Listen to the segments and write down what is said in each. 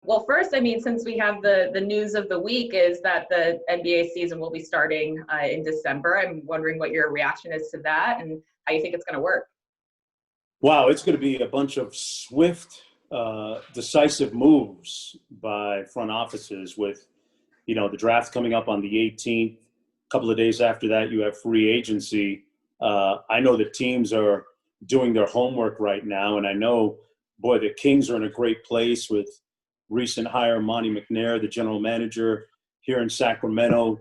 Well, first, I mean, since we have the news of the week is that the NBA season will be starting in December. I'm wondering what your reaction is to that and how you think it's going to work. Wow, it's going to be a bunch of swift, decisive moves by front offices with, the draft coming up on the 18th. A couple of days after that, you have free agency. I know that teams are doing their homework right now, and I know, boy, the Kings are in a great place with recent hire Monty McNair, the general manager here in Sacramento,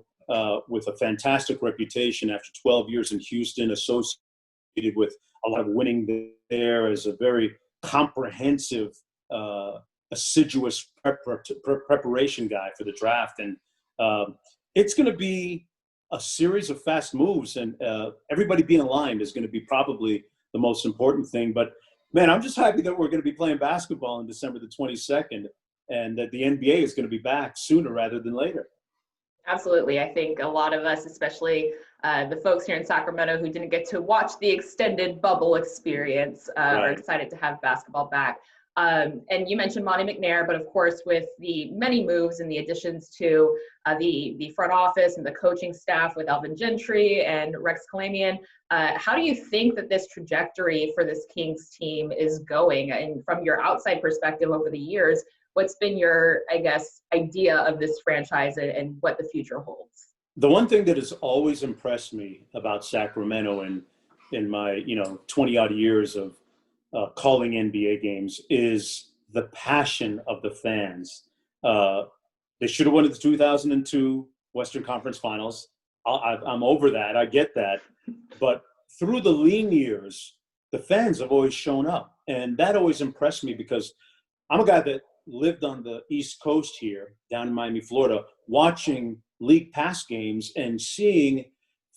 with a fantastic reputation after 12 years in Houston, associated with a lot of winning there as a very comprehensive, assiduous preparation guy for the draft. And it's going to be a series of fast moves, and everybody being aligned is going to be probably the most important thing. But, man, I'm just happy that we're going to be playing basketball on December the 22nd and that the NBA is going to be back sooner rather than later. Absolutely. I think a lot of us, especially the folks here in Sacramento who didn't get to watch the extended bubble experience, are excited to have basketball back. And you mentioned Monty McNair, but of course, with the many moves and the additions to the front office and the coaching staff with Alvin Gentry and Rex Kalamian, how do you think that this trajectory for this Kings team is going? And from your outside perspective over the years, what's been your, I guess, idea of this franchise and what the future holds? The one thing that has always impressed me about Sacramento in my 20-odd years of calling NBA games is the passion of the fans. They should have won the 2002 Western Conference Finals. I'm over that. I get that. But through the lean years, the fans have always shown up. And that always impressed me because I'm a guy that lived on the East Coast here, down in Miami, Florida, watching League Pass games and seeing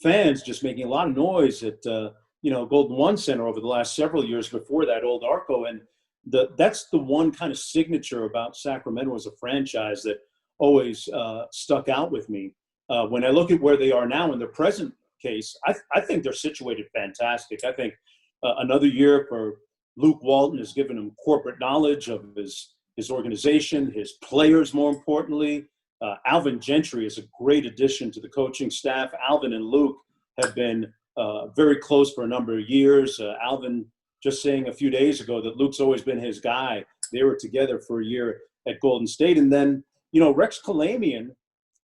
fans just making a lot of noise at Golden One Center over the last several years before that, old Arco. And that's the one kind of signature about Sacramento as a franchise that always stuck out with me. When I look at where they are now in their present case, I think they're situated fantastic. I think another year for Luke Walton has given him corporate knowledge of his organization, his players, more importantly. Alvin Gentry is a great addition to the coaching staff. Alvin and Luke have been very close for a number of years. Alvin just saying a few days ago that Luke's always been his guy. They were together for a year at Golden State. And then, Rex Kalamian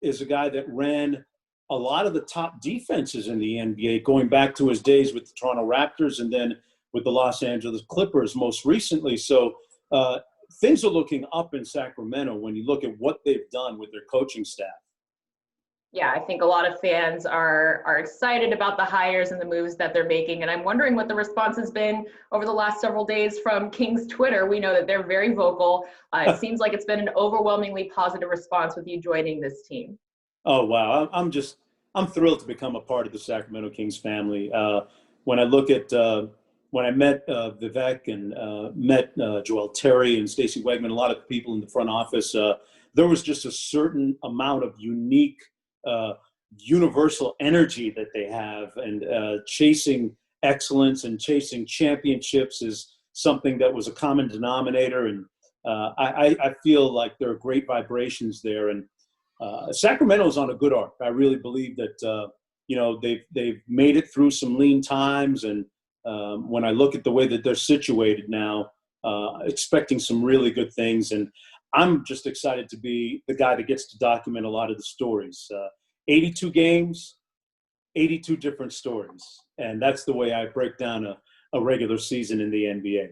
is a guy that ran a lot of the top defenses in the NBA, going back to his days with the Toronto Raptors and then with the Los Angeles Clippers most recently. So things are looking up in Sacramento when you look at what they've done with their coaching staff. Yeah, I think a lot of fans are excited about the hires and the moves that they're making. And I'm wondering what the response has been over the last several days from Kings Twitter. We know that they're very vocal. It seems like it's been an overwhelmingly positive response with you joining this team. Oh, wow. I'm thrilled to become a part of the Sacramento Kings family. When I look at when I met Vivek and met Joel Terry and Stacey Wegman, a lot of people in the front office, there was just a certain amount of unique, universal energy that they have. And chasing excellence and chasing championships is something that was a common denominator. And I feel like there are great vibrations there. And Sacramento's on a good arc. I really believe that, they've made it through some lean times. And when I look at the way that they're situated now, expecting some really good things. And I'm just excited to be the guy that gets to document a lot of the stories. 82 games, 82 different stories. And that's the way I break down a regular season in the NBA.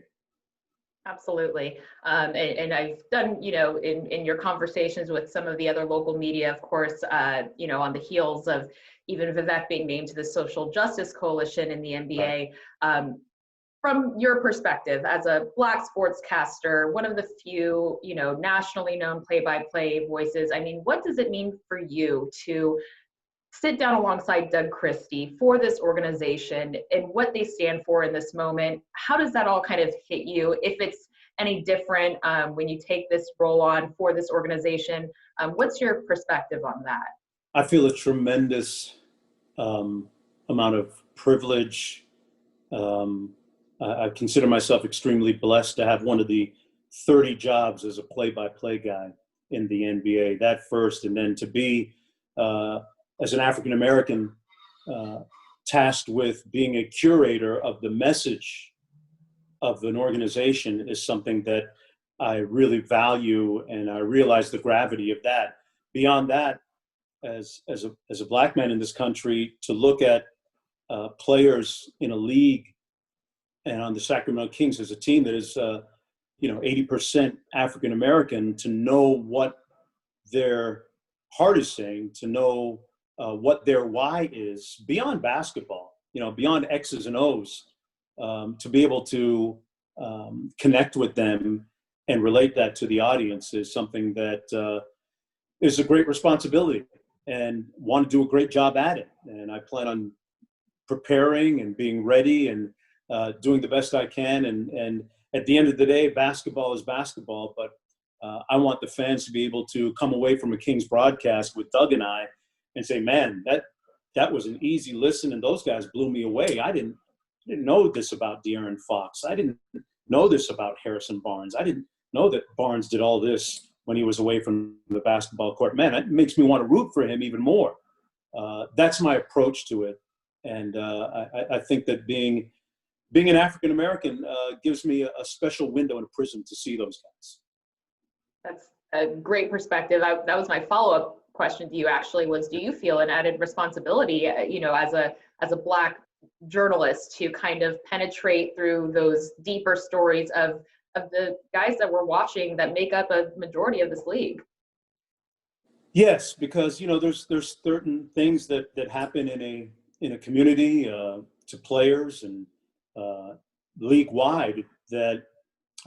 Absolutely. And I've done, in your conversations with some of the other local media, of course, on the heels of even Vivek being named to the Social Justice Coalition in the NBA. From your perspective as a Black sportscaster, one of the few, nationally known play-by-play voices, I mean, what does it mean for you to sit down alongside Doug Christie for this organization and what they stand for in this moment? How does that all kind of hit you? If it's any different when you take this role on for this organization, what's your perspective on that? I feel a tremendous amount of privilege. I consider myself extremely blessed to have one of the 30 jobs as a play-by-play guy in the NBA. That first, and then to be as an African American tasked with being a curator of the message of an organization is something that I really value, and I realize the gravity of that. Beyond that, as a black man in this country, to look at players in a league and on the Sacramento Kings as a team that is 80% African American, to know what their heart is saying, to know what their why is beyond basketball, beyond X's and O's, to be able to connect with them and relate that to the audience is something that is a great responsibility, and want to do a great job at it. And I plan on preparing and being ready and doing the best I can. And at the end of the day, basketball is basketball, but I want the fans to be able to come away from a Kings broadcast with Doug and I and say, man, that was an easy listen, and those guys blew me away. I didn't know this about De'Aaron Fox. I didn't know this about Harrison Barnes. I didn't know that Barnes did all this when he was away from the basketball court. Man, it makes me want to root for him even more. That's my approach to it. And I think that being an African American gives me a special window and a prism to see those guys. That's a great perspective. That was my follow-up question to you, actually, was, do you feel an added responsibility, as a Black journalist, to kind of penetrate through those deeper stories of the guys that we're watching that make up a majority of this league? Yes, because there's certain things that happen in a community to players and league wide that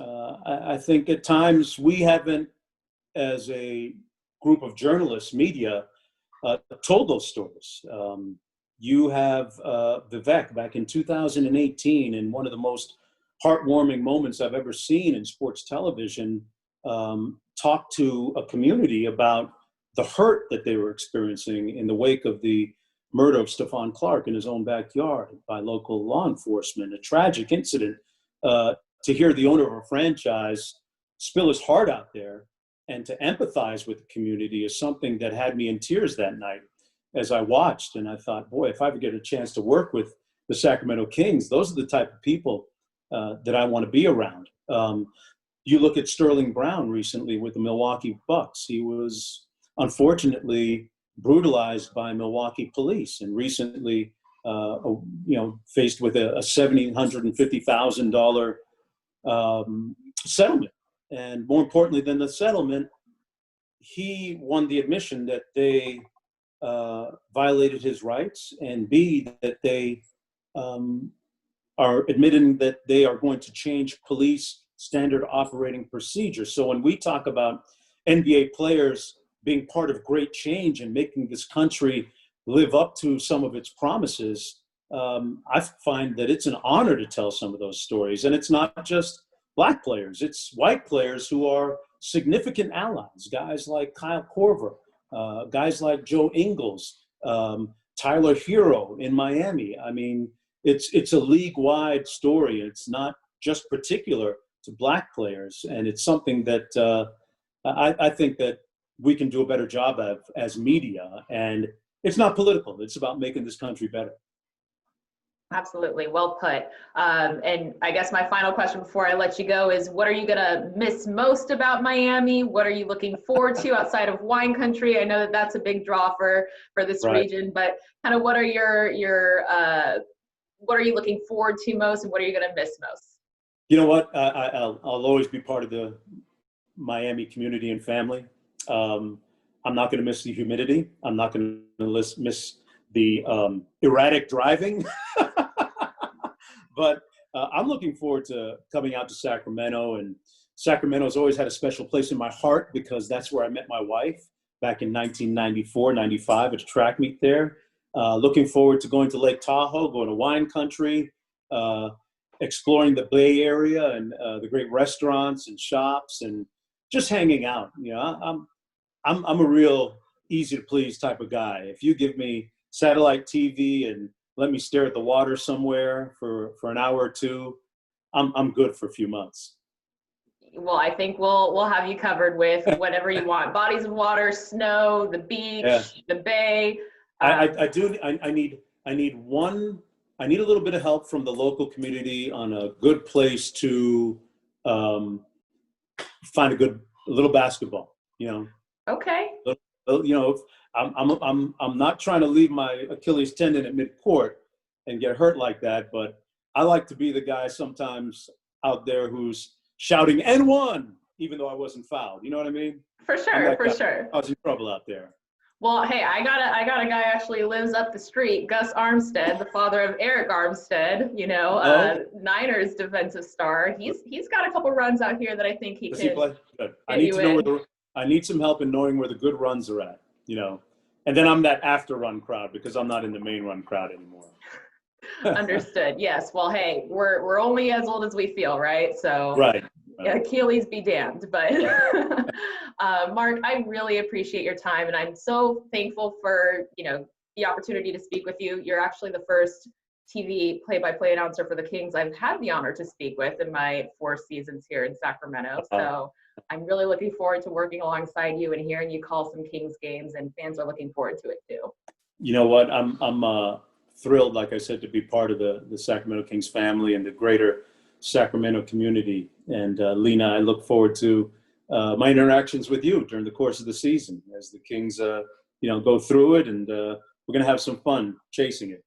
I think at times we haven't, as a group of journalists, media, told those stories. You have Vivek back in 2018, in one of the most heartwarming moments I've ever seen in sports television, talk to a community about the hurt that they were experiencing in the wake of the murder of Stephon Clark in his own backyard by local law enforcement, a tragic incident. To hear the owner of a franchise spill his heart out there and to empathize with the community is something that had me in tears that night as I watched. And I thought, boy, if I ever get a chance to work with the Sacramento Kings, those are the type of people that I want to be around. You look at Sterling Brown recently with the Milwaukee Bucks. He was unfortunately brutalized by Milwaukee police, and recently, faced with a $750,000 settlement. And more importantly than the settlement, he won the admission that they violated his rights, and B, that they are admitting that they are going to change police standard operating procedures. So when we talk about NBA players being part of great change and making this country live up to some of its promises, I find that it's an honor to tell some of those stories. And it's not just Black players, it's white players who are significant allies, guys like Kyle Korver, guys like Joe Ingles, Tyler Hero in Miami. I mean, it's a league-wide story. It's not just particular to Black players, and it's something that I think that we can do a better job of as media. And it's not political. It's about making this country better. Absolutely. Well put. And I guess my final question before I let you go is, what are you going to miss most about Miami? What are you looking forward to outside of wine country? I know that that's a big draw for this region, but kind of what are what are you looking forward to most, and what are you going to miss most? You know what? I'll always be part of the Miami community and family. I'm not going to miss the humidity. I'm not going to miss the erratic driving. But I'm looking forward to coming out to Sacramento. And Sacramento's always had a special place in my heart because that's where I met my wife back in 1994, 95 at a track meet there. Looking forward to going to Lake Tahoe, going to wine country, exploring the Bay Area and the great restaurants and shops, and just hanging out. You know, I'm a real easy to please type of guy. If you give me satellite TV and let me stare at the water somewhere for an hour or two, I'm good for a few months. Well, I think we'll have you covered with whatever you want. Bodies of water, snow, the Yeah. beach, the bay. I do. I need one. I need a little bit of help from the local community on a good place to um, find a little basketball. You know, Okay. you know, I'm not trying to leave my Achilles tendon at mid-court and get hurt like that, but I like to be the guy sometimes out there who's shouting "N1" even though I wasn't fouled. You know what I mean? For I'm sure, that for guy sure. causing trouble out there. Well, hey, I got a guy actually lives up the street, Gus Armstead, the father of Eric Armstead, Oh, Niners defensive star. He's got a couple runs out here that I think he does he could play? Good. I get need you to know in. I need some help in knowing where the good runs are at. You know, and then I'm that after run crowd because I'm not in the main run crowd anymore. Understood. Yes. Well, hey, we're only as old as we feel, right? So Right. Achilles be damned. But Mark, I really appreciate your time, and I'm so thankful for the opportunity to speak with you. You're actually the first TV play-by-play announcer for the Kings I've had the honor to speak with in my 4 seasons here in Sacramento. So I'm really looking forward to working alongside you and hearing you call some Kings games, and fans are looking forward to it too. You know what? I'm thrilled, like I said, to be part of the Sacramento Kings family and the greater Sacramento community. And Lina, I look forward to my interactions with you during the course of the season as the Kings, go through it, and we're going to have some fun chasing it.